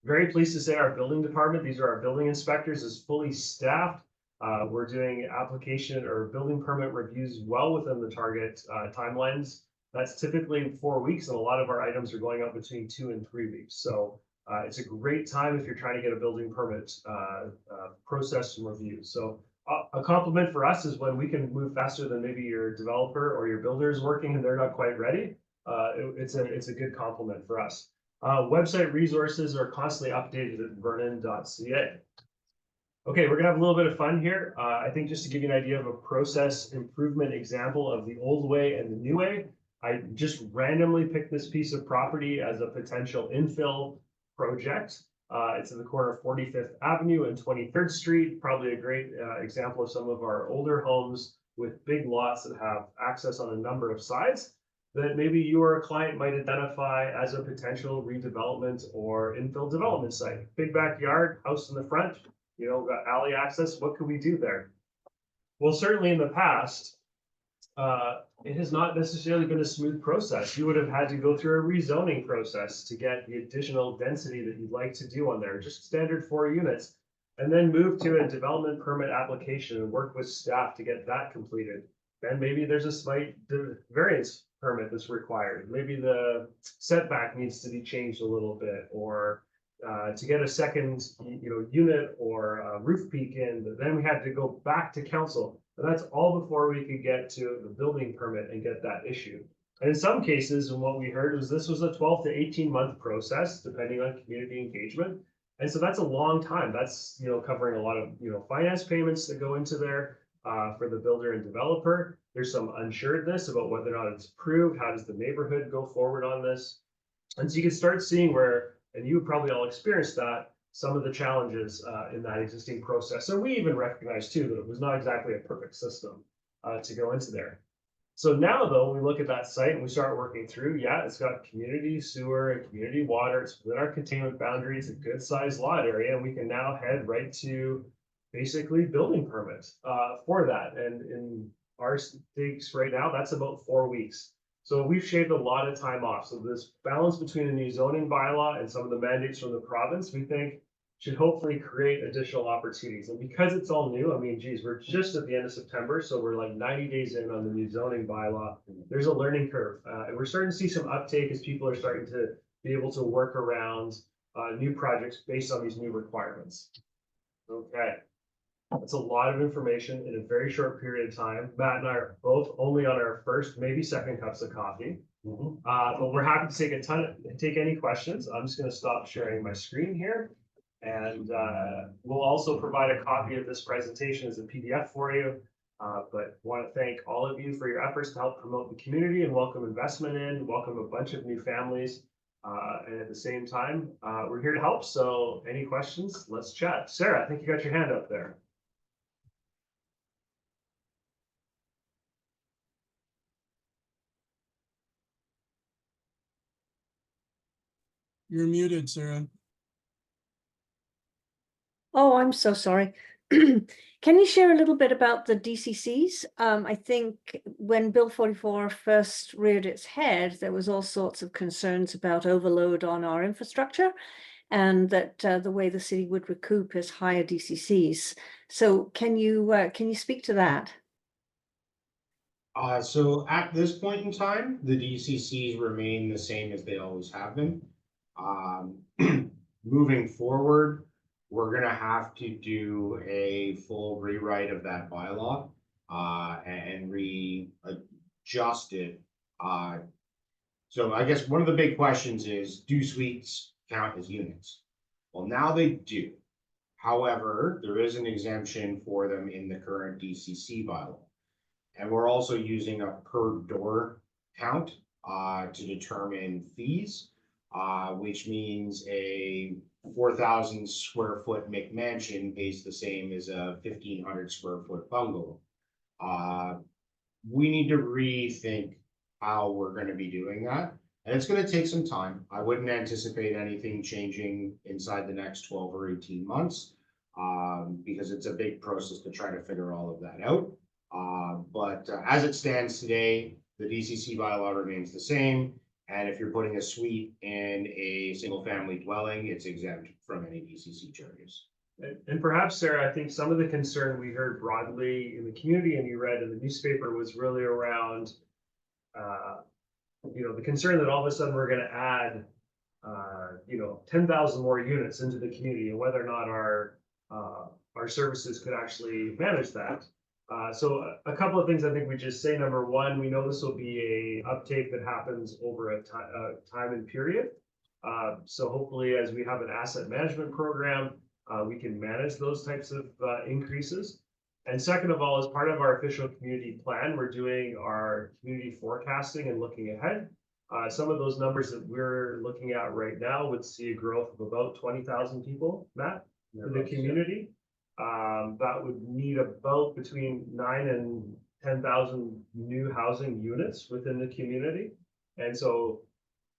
Very pleased to say our building department, these are our building inspectors, is fully staffed. We're doing application or building permit reviews well within the target timelines. That's typically 4 weeks, and a lot of our items are going up between 2 and 3 weeks. So it's a great time if you're trying to get a building permit process and review. So a compliment for us is when we can move faster than maybe your developer or your builder is working and they're not quite ready. It's a good compliment for us. Website resources are constantly updated at vernon.ca. Okay, we're gonna have a little bit of fun here. I think just to give you an idea of a process improvement example of the old way and the new way, I just randomly picked this piece of property as a potential infill project. It's in the corner of 45th Avenue and 23rd Street, probably a great example of some of our older homes with big lots that have access on a number of sides that maybe you or a client might identify as a potential redevelopment or infill development site. Big backyard, house in the front, you know, got alley access. What could we do there? Well, certainly in the past, it has not necessarily been a smooth process. You would have had to go through a rezoning process to get the additional density that you'd like to do on there, just standard 4 units, and then move to a development permit application and work with staff to get that completed. Then maybe there's a slight variance permit that's required. Maybe the setback needs to be changed a little bit, or to get a second, unit or a roof peak in. But then we had to go back to council, and that's all before we could get to the building permit and get that issued. And in some cases, and what we heard was this was a 12 to 18-month process, depending on community engagement. And so that's a long time. That's covering a lot of finance payments that go into there. For the builder and developer, there's some unsuredness about whether or not it's approved. How does the neighborhood go forward on this? And so you can start seeing where, and you probably all experienced that, some of the challenges in that existing process. And we even recognize too that it was not exactly a perfect system to go into there. So now though, we look at that site and we start working through, it's got community sewer and community water. It's within our containment boundaries, a good sized lot area, and we can now head right to basically building permits for that. And in our stakes right now, that's about 4 weeks. So we've shaved a lot of time off. So this balance between a new zoning bylaw and some of the mandates from the province, we think should hopefully create additional opportunities. And because it's all new, I mean, geez, we're just at the end of September, so we're like 90 days in on the new zoning bylaw. There's a learning curve. And we're starting to see some uptake as people are starting to be able to work around new projects based on these new requirements. Okay. That's a lot of information in a very short period of time. Matt and I are both only on our first, maybe second cups of coffee. But we're happy to take any questions. I'm just going to stop sharing my screen here. And we'll also provide a copy of this presentation as a PDF for you. But want to thank all of you for your efforts to help promote the community and welcome investment in, welcome a bunch of new families. And at the same time, we're here to help. So any questions, let's chat. Sarah, I think you got your hand up there. You're muted, Sarah. Oh, I'm so sorry. Can you share a little bit about the DCCs? I think when Bill 44 first reared its head, there was all sorts of concerns about overload on our infrastructure, and that the way the city would recoup is higher DCCs. So can you speak to that? So at this point in time, the DCCs remain the same as they always have been. Moving forward, we're gonna have to do a full rewrite of that bylaw and readjust it. So I guess one of the big questions is, do suites count as units? Well, now they do. However, there is an exemption for them in the current DCC bylaw. And we're also using a per door count to determine fees, which means a 4,000 square foot McMansion pays the same as a 1,500 square foot bungalow. We need to rethink how we're going to be doing that. And it's going to take some time. I wouldn't anticipate anything changing inside the next 12 or 18 months because it's a big process to try to figure all of that out. But as it stands today, the DCC bylaw remains the same. And if you're putting a suite in a single family dwelling, it's exempt from any DCC charges. And perhaps, Sarah, I think some of the concern we heard broadly in the community and you read in the newspaper was really around, the concern that all of a sudden we're going to add, 10,000 more units into the community and whether or not our services could actually manage that. So a couple of things I think we just say. Number one, we know this will be a uptake that happens over a time and period. So hopefully as we have an asset management program, we can manage those types of increases. And second of all, as part of our official community plan, we're doing our community forecasting and looking ahead. Some of those numbers that we're looking at right now would see a growth of about 20,000 people, Matt, in the community. That would need about between 9 and 10,000 new housing units within the community. And so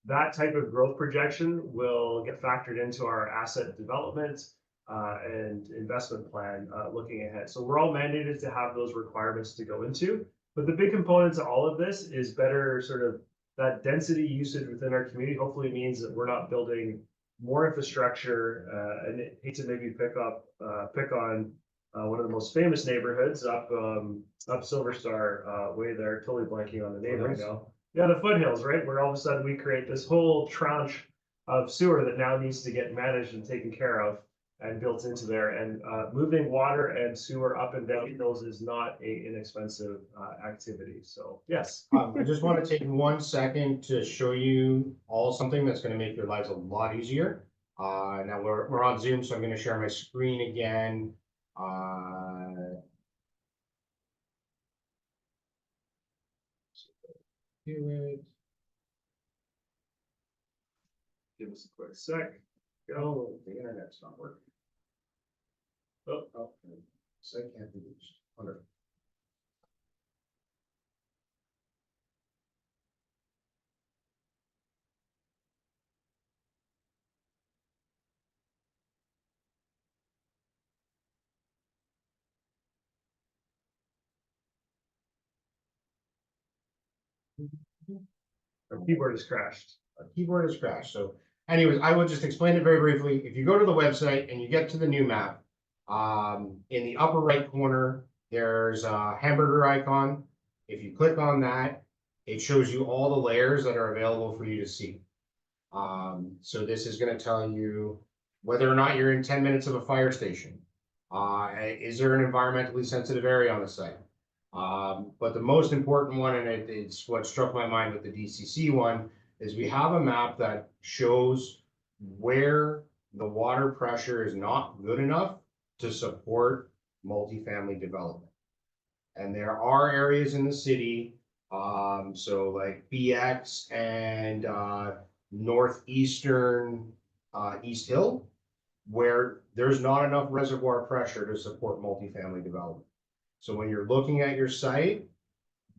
that type of growth projection will get factored into our asset development and investment plan looking ahead. So we're all mandated to have those requirements to go into. But the big component to all of this is better sort of that density usage within our community. Hopefully it means that we're not building more infrastructure, and I hate to maybe pick on one of the most famous neighborhoods up Silver Star way there, totally blanking on the name right now. Yeah, the foothills, right? Where all of a sudden we create this whole tranche of sewer that now needs to get managed and taken care of and built into there. And moving water and sewer up and down hills is not an inexpensive activity. So yes. I just want to take 1 second to show you all something that's going to make your lives a lot easier. Now we're on Zoom, so I'm going to share my screen again. Do it. Give us a quick sec. Oh, the internet's not working. Oh, So I can't be reached. Wonderful. our keyboard has crashed. Our keyboard has crashed. So anyways, I will just explain it very briefly. If you go to the website and you get to the new map, in the upper right corner, there's a hamburger icon. If you click on that, it shows you all the layers that are available for you to see. So this is going to tell you whether or not you're in 10 minutes of a fire station. Is there an environmentally sensitive area on the site? But the most important one, and it's what struck my mind with the DCC one, is we have a map that shows where the water pressure is not good enough to support multifamily development. And there are areas in the city, so like BX and northeastern East Hill, where there's not enough reservoir pressure to support multifamily development. So when you're looking at your site,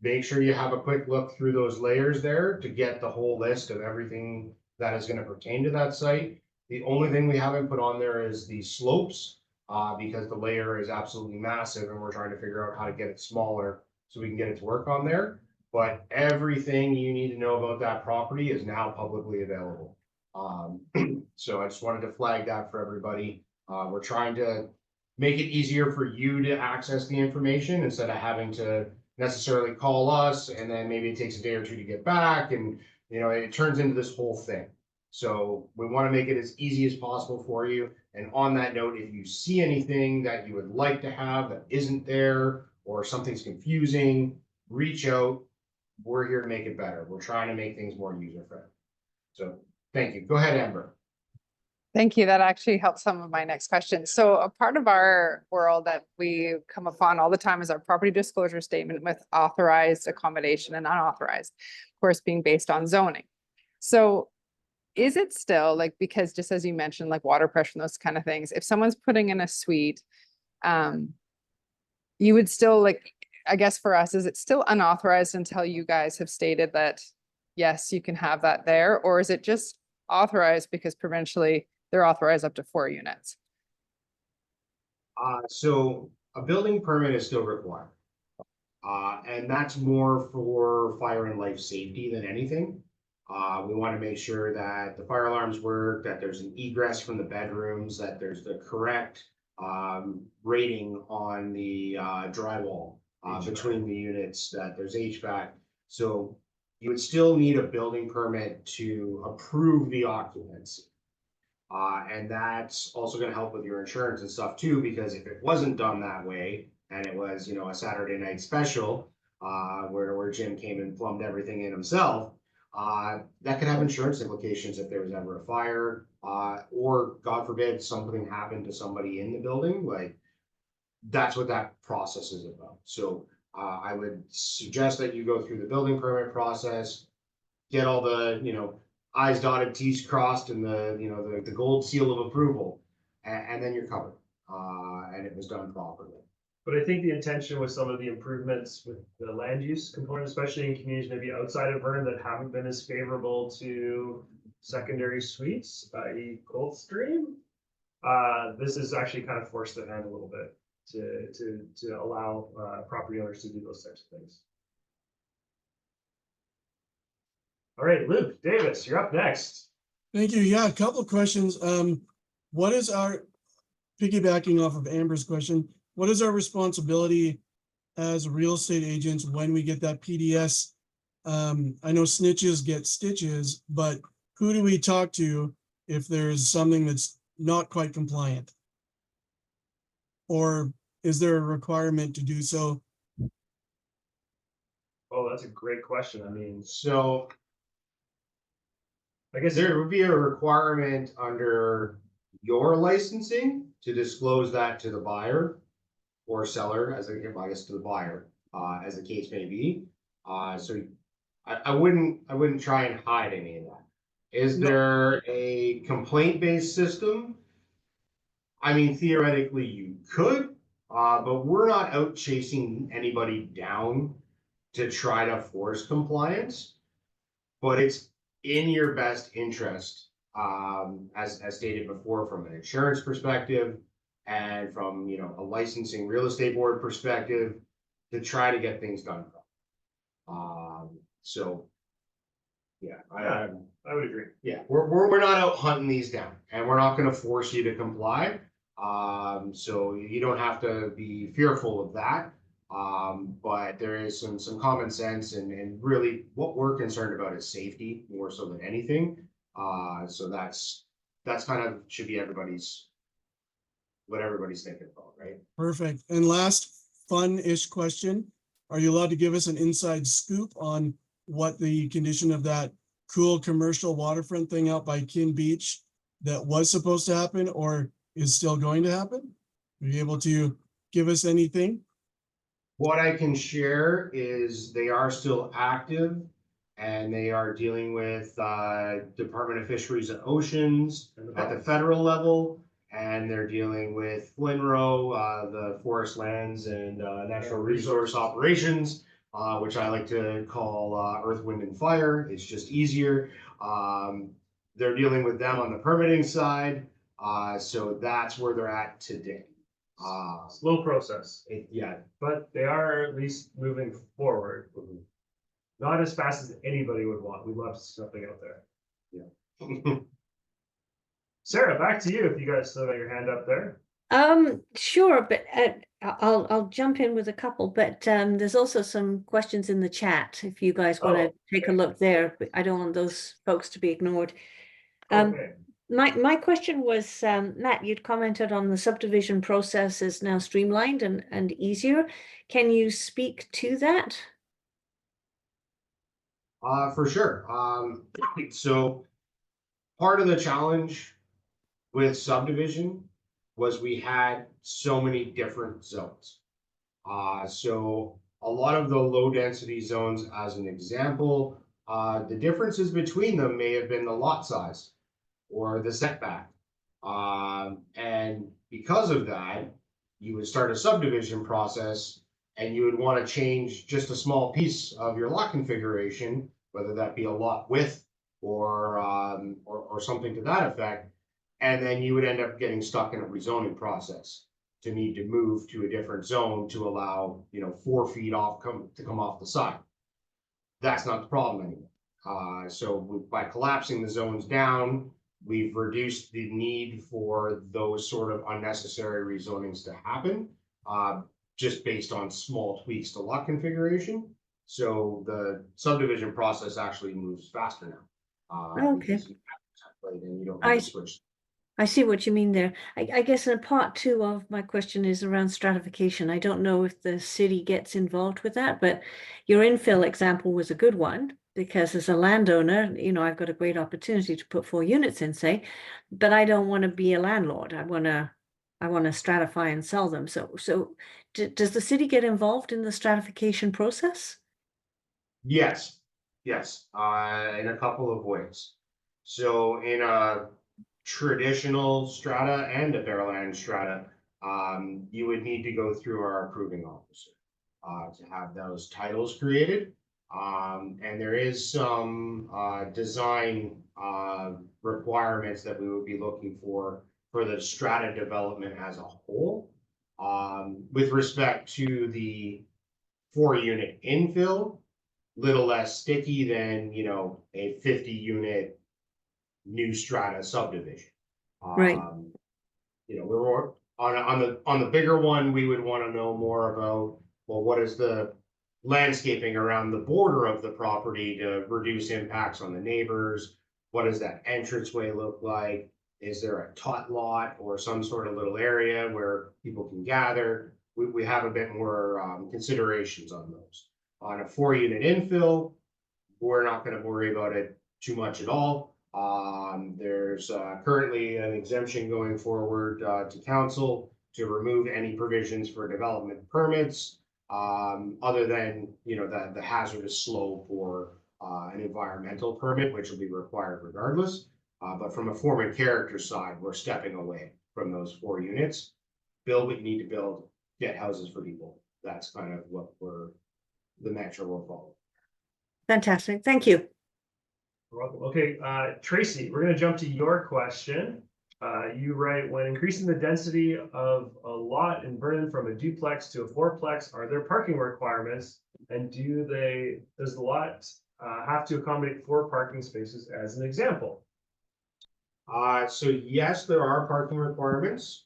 make sure you have a quick look through those layers there to get the whole list of everything that is going to pertain to that site. The only thing we haven't put on there is the slopes, because the layer is absolutely massive and we're trying to figure out how to get it smaller so we can get it to work on there. But everything you need to know about that property is now publicly available. So I just wanted to flag that for everybody. We're trying to make it easier for you to access the information instead of having to necessarily call us and then maybe it takes a day or two to get back, and it turns into this whole thing. So we want to make it as easy as possible for you. And on that note, if you see anything that you would like to have that isn't there or something's confusing, reach out. We're here to make it better. We're trying to make things more user-friendly. So thank you. Go ahead, Amber. Thank you. That actually helps some of my next questions. So a part of our world that we come upon all the time is our property disclosure statement with authorized accommodation and unauthorized, of course, being based on zoning. So is it still because just as you mentioned, like water pressure and those kind of things, if someone's putting in a suite, you would still I guess for us, is it still unauthorized until you guys have stated that, yes, you can have that there? Or is it just authorized because provincially they're authorized up to 4 units? So a building permit is still required. And that's more for fire and life safety than anything. We want to make sure that the fire alarms work, that there's an egress from the bedrooms, that there's the correct rating on the drywall between the units, that there's HVAC. So you would still need a building permit to approve the occupancy. And that's also going to help with your insurance and stuff too, because if it wasn't done that way and it was, you know, a Saturday night special where Jim came and plumbed everything in himself, that could have insurance implications if there was ever a fire, or God forbid something happened to somebody in the building. Like, that's what that process is about. So I would suggest that you go through the building permit process, get all the, you know, I's dotted, T's crossed, and the gold seal of approval, and then you're covered. And it was done properly. But I think the intention with some of the improvements with the land use component, especially in communities maybe outside of Vernon that haven't been as favorable to secondary suites, i.e. Coldstream, this is actually kind of forced the hand a little bit to allow property owners to do those types of things. All right, Luke Davis, you're up next. Thank you. Yeah, a couple of questions. What is our, piggybacking off of Amber's question, what is our responsibility as real estate agents when we get that PDS? I know snitches get stitches, but who do we talk to if there's something that's not quite compliant? Or is there a requirement to do so? Oh, that's a great question. I mean, So I guess there would be a requirement under your licensing to disclose that to the buyer or seller, I guess to the buyer, as the case may be. So I wouldn't try and hide any of that. Is there a complaint-based system? I mean, theoretically you could, but we're not out chasing anybody down to try to force compliance. But it's in your best interest, as stated before, from an insurance perspective and from, you know, a licensing real estate board perspective, to try to get things done. So yeah, I would agree. yeah, we're not out hunting these down, and we're not going to force you to comply. So you don't have to be fearful of that. But there is some common sense, and really what we're concerned about is safety more so than anything. So that's kind of should be what everybody's thinking about, right? Perfect. And last fun-ish question. Are you allowed to give us an inside scoop on what the condition of that cool commercial waterfront thing out by Kin Beach that was supposed to happen or is still going to happen? Are you able to give us anything? What I can share is they are still active, and they are dealing with Department of Fisheries and Oceans at the federal level, and they're dealing with FLNRO, the Forest Lands and Natural Resource Operations, which I like to call Earth, Wind, and Fire. It's just easier. They're dealing with them on the permitting side, so that's where they're at today. Slow process, Yeah. but they are at least moving forward. Not as fast as anybody would want. We'd love to see something out there. Yeah. Sarah, back to you if you guys still got your hand up there. Sure, but I'll jump in with a couple, but there's also some questions in the chat if you guys want to take a look there. But I don't want those folks to be ignored. Okay. My question was, Matt, you'd commented on the subdivision process is now streamlined and easier. Can you speak to that? For sure. So part of the challenge with subdivision was we had so many different zones. So a lot of the low density zones, as an example, the differences between them may have been the lot size or the setback. And because of that, you would start a subdivision process and you would want to change just a small piece of your lot configuration, whether that be a lot width or something to that effect. And then you would end up getting stuck in a rezoning process to need to move to a different zone to allow, 4 feet off to come off the side. That's not the problem anymore. By collapsing the zones down, we've reduced the need for those sort of unnecessary rezonings to happen, just based on small tweaks to lot configuration. So the subdivision process actually moves faster now. Okay. Because you have a template and you don't I need to s- switch. I see what you mean there. I guess in part two of my question is around stratification. I don't know if the city gets involved with that, but your infill example was a good one because as a landowner, I've got a great opportunity to put 4 units in, say, but I don't want to be a landlord. I want to stratify and sell them. So does the city get involved in the stratification process? Yes, yes, in a couple of ways. So in a traditional strata and a Fairland strata, you would need to go through our approving officer to have those titles created. And there is some design requirements that we would be looking for the strata development as a whole. With respect to the 4-unit infill, little less sticky than, a 50-unit new strata subdivision. Right. We're on the bigger one, we would want to know more about, well, what is the landscaping around the border of the property to reduce impacts on the neighbors? What does that entranceway look like? Is there a tot lot or some sort of little area where people can gather? We have a bit more considerations on those. On a 4-unit infill, we're not going to worry about it too much at all. There's currently an exemption going forward to council to remove any provisions for development permits, other than the hazardous slope or an environmental permit, which will be required regardless. But from a form and character side, we're stepping away from those 4 units. Build what you need to build, get houses for people. That's kind of what the mantra we're following. Fantastic. Thank you. You're welcome. Okay, Tracy, we're gonna jump to your question. You write, when increasing the density of a lot in Vernon from a duplex to a 4-plex, are there parking requirements? And does the lot have to accommodate 4 parking spaces as an example? So yes, there are parking requirements.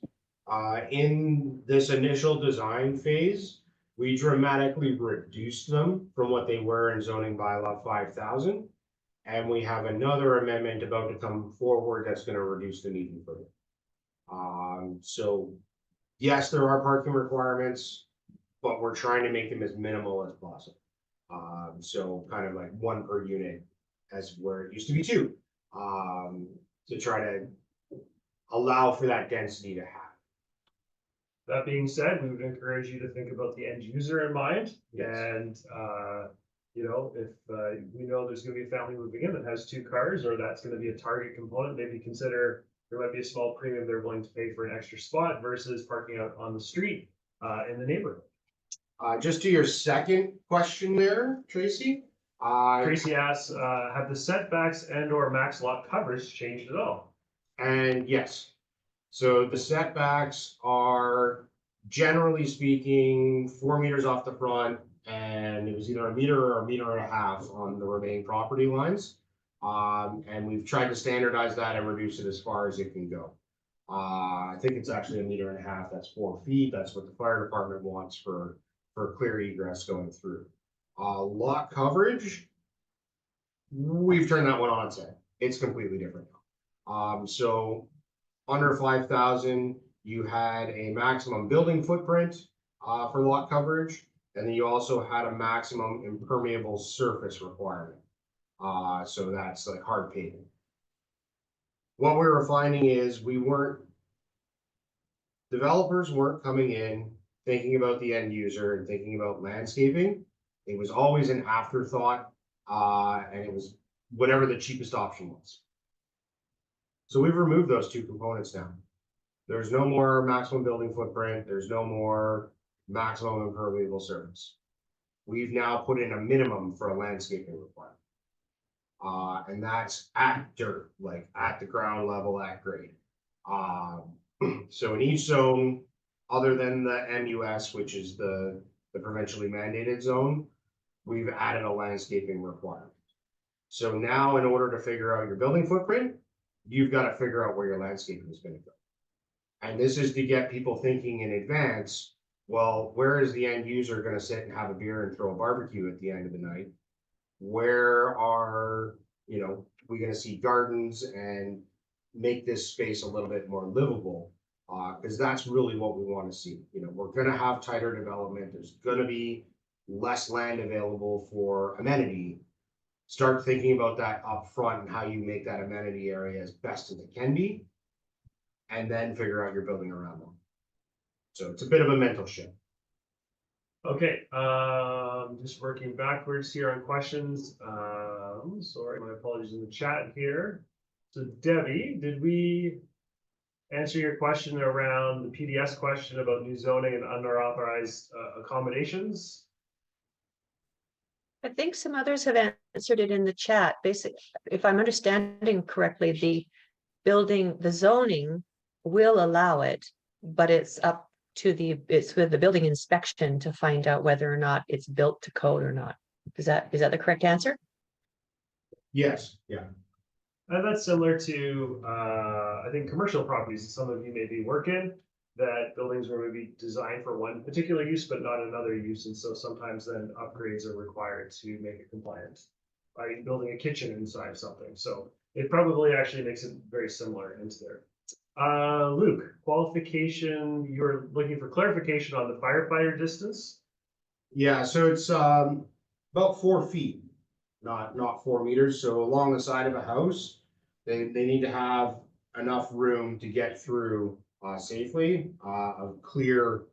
In this initial design phase, we dramatically reduced them from what they were in zoning bylaw 5,000. And we have another amendment about to come forward that's going to reduce them even further. So yes, there are parking requirements, but we're trying to make them as minimal as possible. So kind of like 1 per unit as where it used to be 2, to try to allow for that density to happen. That being said, we would encourage you to think about the end user in mind. Yes. And, if we know there's gonna be a family moving in that has 2 cars, or that's gonna be a target component, maybe consider there might be a small premium they're willing to pay for an extra spot versus parking out on the street in the neighborhood. Just to your second question there, Tracy. Tracy asks, have the setbacks and or max lot coverage changed at all? And yes, so the setbacks are generally speaking 4 meters off the front, and it was either 1 meter or 1.5 meters on the remaining property lines. And we've tried to standardize that and reduce it as far as it can go. I think it's actually 1.5 meters. That's 4 feet. That's what the fire department wants for clear egress going through. Lot coverage, we've turned that one on its head. It's completely different now. So under 5,000, you had a maximum building footprint for lot coverage, and then you also had a maximum impermeable surface requirement. So that's like hard paving. What we were finding is developers weren't coming in thinking about the end user and thinking about landscaping. It was always an afterthought, and it was whatever the cheapest option was. So we've removed those 2 components now. There's no more maximum building footprint. There's no more maximum impermeable surface. We've now put in a minimum for a landscaping requirement. And that's at dirt, like at the ground level, at grade. So in each zone, other than the MUS, which is the provincially mandated zone, we've added a landscaping requirement. So now in order to figure out your building footprint, you've got to figure out where your landscaping is going to go. And this is to get people thinking in advance, well, where is the end user going to sit and have a beer and throw a barbecue at the end of the night? Where are, we going to see gardens and make this space a little bit more livable? Because that's really what we want to see. We're going to have tighter development. There's going to be less land available for amenity. Start thinking about that up front and how you make that amenity area as best as it can be, and then figure out your building around them. So it's a bit of a mental shift. Okay, just working backwards here on questions. Sorry, my apologies in the chat here. So Debbie, did we answer your question around the PDS question about new zoning and unauthorized accommodations? I think some others have answered it in the chat. Basically, if I'm understanding correctly, the zoning will allow it, but it's with the building inspection to find out whether or not it's built to code or not. Is that the correct answer? Yes, yeah. And that's similar to, I think, commercial properties that some of you maybe work in, that buildings were maybe designed for one particular use, but not another use. And so sometimes then upgrades are required to make it compliant by building a kitchen inside something. So it probably actually makes it very similar into there. Luke, qualification, you're looking for clarification on the firefighter distance. Yeah, so it's about 4 feet, not 4 meters. So along the side of a house, they need to have enough room to get through safely, of clear,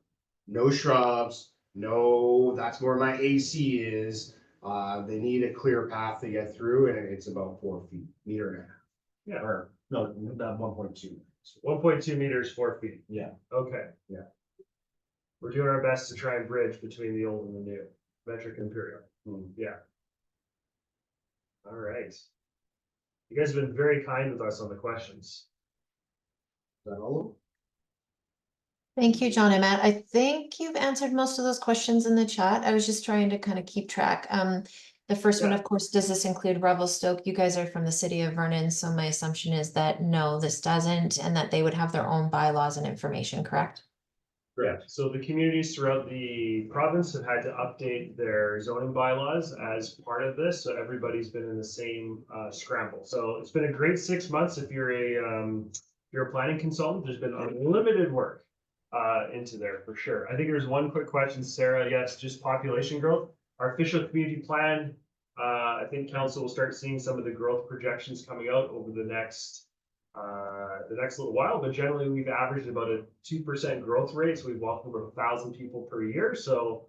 no shrubs, no, that's where my AC is. They need a clear path to get through, and it's about 4 feet, meter and a half. Yeah. Or no, that 1.2. 1.2 meters, 4 feet. Yeah. Okay. Yeah. We're doing our best to try and bridge between the old and the new, metric imperial. Yeah. All right. You guys have been very kind with us on the questions. Is that all? Thank you, John and Matt. I think you've answered most of those questions in the chat. I was just trying to kind of keep track. The first one, Yeah. of course, does this include Revelstoke? You guys are from the City of Vernon, so my assumption is that no, this doesn't, and that they would have their own bylaws and information, correct? Correct. So the communities throughout the province have had to update their zoning bylaws as part of this. So everybody's been in the same scramble. So it's been a great 6 months. If you're a planning consultant, there's been unlimited work into there for sure. I think there's one quick question, Sarah. Yes, just population growth. Our official community plan, I think council will start seeing some of the growth projections coming out over the next little while, but generally we've averaged about a 2% growth rate. So we've welcomed about 1,000 people per year. So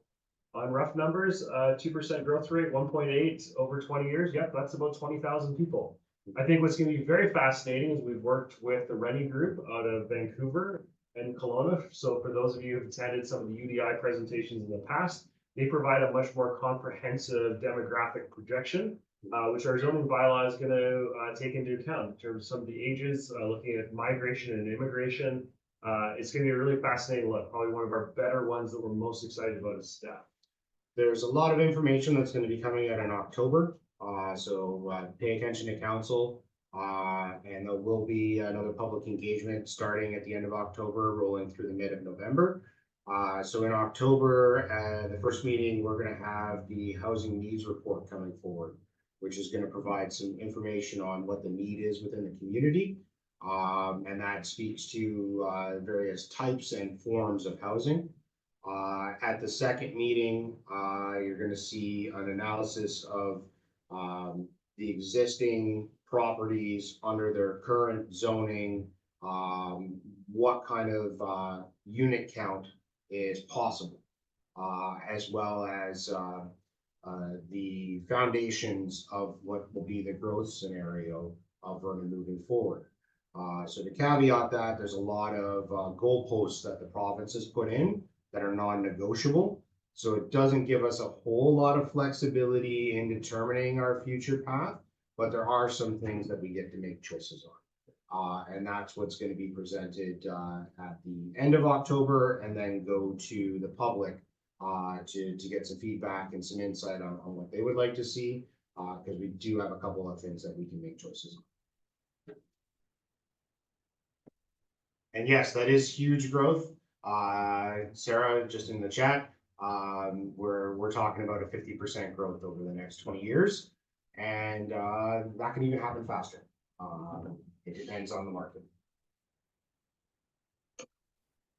on rough numbers, 2% growth rate, 1.8 over 20 years. Yep, that's about 20,000 people. I think what's going to be very fascinating is we've worked with the Rennie Group out of Vancouver and Kelowna. So for those of you who've attended some of the UDI presentations in the past, they provide a much more comprehensive demographic projection, which our zoning bylaw is going to take into account in terms of some of the ages, looking at migration and immigration. It's going to be a really fascinating look, probably one of our better ones that we're most excited about as staff. There's a lot of information that's going to be coming out in October. So pay attention to council. And there will be another public engagement starting at the end of October, rolling through the mid of November. So in October, the first meeting, we're going to have the housing needs report coming forward, which is going to provide some information on what the need is within the community. And that speaks to various types and forms of housing. At the second meeting, you're going to see an analysis of the existing properties under their current zoning, what kind of unit count is possible, as well as the foundations of what will be the growth scenario of Vernon moving forward. So to caveat that, there's a lot of goalposts that the province has put in that are non-negotiable. So it doesn't give us a whole lot of flexibility in determining our future path, but there are some things that we get to make choices on. And that's what's going to be presented at the end of October, and then go to the public to get some feedback and some insight on what they would like to see. because we do have a couple of things that we can make choices on. And yes, that is huge growth. Sarah, just in the chat, we're talking about a 50% growth over the next 20 years. And that can even happen faster. It depends on the market.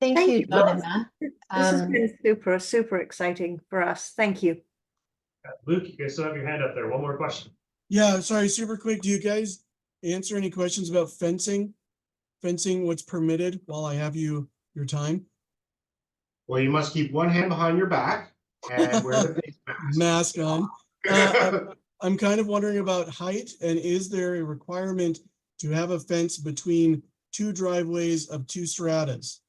Thank Thank you, you John and both. Matt. This has Um, been super exciting for us. Thank you. Luke, you guys still have your hand up there. One more question. Yeah, sorry, super quick. Do you guys answer any questions about fencing? Fencing, what's permitted while I have your time? Well, you must keep one hand behind your back and wear the face mask. Mask on. I'm kind of wondering about height, and is there a requirement to have a fence between two driveways of two stratas?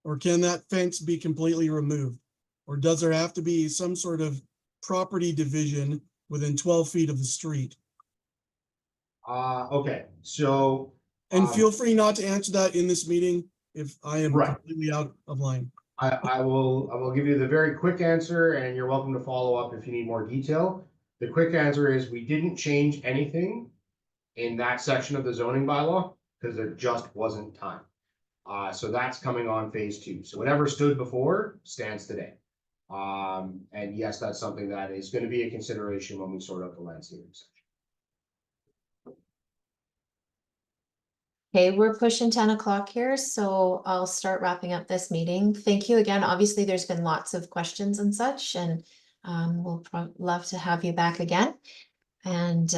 Or can that fence be completely removed? Or does there have to be some sort of property division within 12 feet of the street? Okay, so. And feel free not to answer that in this meeting if I am Right. completely out of line. I will give you the very quick answer, and you're welcome to follow up if you need more detail. The quick answer is we didn't change anything in that section of the zoning bylaw because there just wasn't time. So that's coming on phase 2. So whatever stood before stands today. And yes, that's something that is going to be a consideration when we sort out the landscaping section. Okay, we're pushing 10 o'clock here, so I'll start wrapping up this meeting. Thank you again. Obviously, there's been lots of questions and such, and we'll love to have you back again. And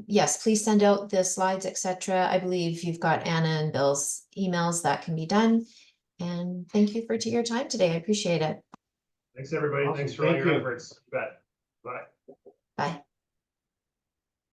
yes, please send out the slides, etc. I believe you've got Anna and Bill's emails that can be done. And thank you for your time today. I appreciate it. Thanks, everybody. Awesome. Thanks for all Thank your you. efforts. You bet. Bye. Bye.